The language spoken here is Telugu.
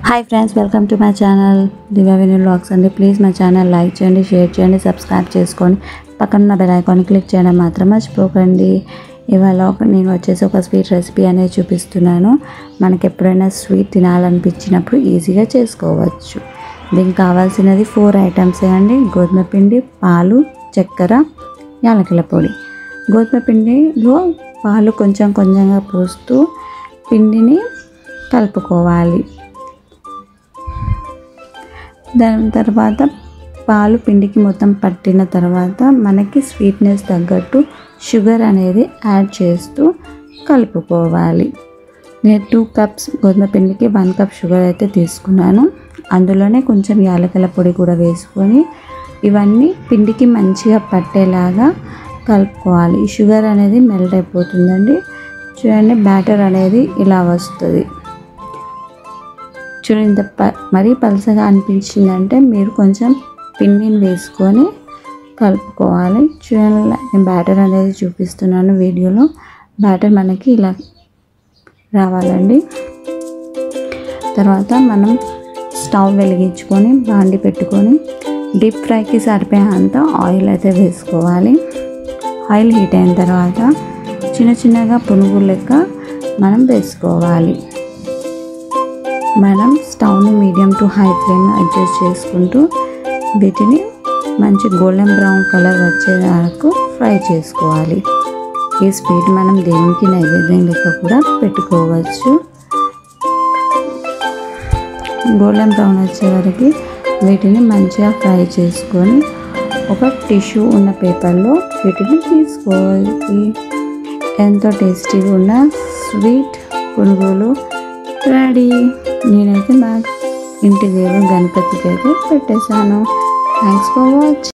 Hi friends, welcome to my channel Divya Vinu vlogs అండి. ప్లీజ్ మా ఛానల్ లైక్ చేయండి, షేర్ చేయండి, సబ్స్క్రైబ్ చేసుకొని పక్కన బెల్ ఐకాన్ క్లిక్ చేయడం మాత్రం మర్చిపోకండి. ఇవాళ నేను వచ్చేసి ఒక స్వీట్ రెసిపీ అనేది చూపిస్తున్నాను. మనకి ఎప్పుడైనా స్వీట్ తినాలనిపించినప్పుడు ఈజీగా చేసుకోవచ్చు. దీనికి కావాల్సినది 4 ఐటమ్స్ అండి. గోధుమ పిండి, పాలు, చక్కెర, యాలకుల పొడి. గోధుమ పిండిలో పాలు కొంచెం కొంచెంగా పోస్తూ పిండిని కలుపుకోవాలి. దాని తర్వాత పాలు పిండికి మొత్తం పట్టిన తర్వాత మనకి స్వీట్నెస్ తగ్గట్టు షుగర్ అనేది యాడ్ చేస్తూ కలుపుకోవాలి. నేను 2 కప్స్ గోధుమ పిండికి 1 కప్ షుగర్ అయితే తీసుకున్నాను. అందులోనే కొంచెం యాలకుల పొడి కూడా వేసుకొని ఇవన్నీ పిండికి మంచిగా పట్టేలాగా కలుపుకోవాలి. ఈ షుగర్ అనేది మెల్ట్ అయిపోతుందండి. చూడండి, బ్యాటర్ అనేది ఇలా వస్తుంది. చూడండి, ఇంత మరీ పలసగా అనిపించిందంటే మీరు కొంచెం పిండిని వేసుకొని కలుపుకోవాలి. చూడండి, నేను బ్యాటర్ అనేది చూపిస్తున్నాను వీడియోలో. బ్యాటర్ మనకి ఇలా రావాలండి. తర్వాత మనం స్టవ్ వెలిగించుకొని బాండి పెట్టుకొని డీప్ ఫ్రైకి సరిపోయేంత ఆయిల్ అయితే వేసుకోవాలి. ఆయిల్ హీట్ అయిన తర్వాత చిన్న చిన్నగా పునుగులు లెక్క మనం వేసుకోవాలి. మనం స్టవ్ని medium to high flame adjust చేసుకుంటూ వీటిని మంచి గోల్డెన్ బ్రౌన్ కలర్ వచ్చే వరకు ఫ్రై చేసుకోవాలి. ఈ స్వీట్ మనం దేవునికి నైవేద్యం లెక్క కూడా పెట్టుకోవచ్చు. గోల్డెన్ బ్రౌన్ వచ్చే వరకు వీటిని మంచిగా ఫ్రై చేసుకొని ఒక టిష్యూ ఉన్న పేపర్లో వీటిని తీసుకోవాలి. ఎంతో టేస్టీగా ఉన్న స్వీట్ పునుగులు రెడీ. నేనైతే మా ఇంటి దేవుడు గణపతికి అయితే పెట్టేశాను. Thanks for watching.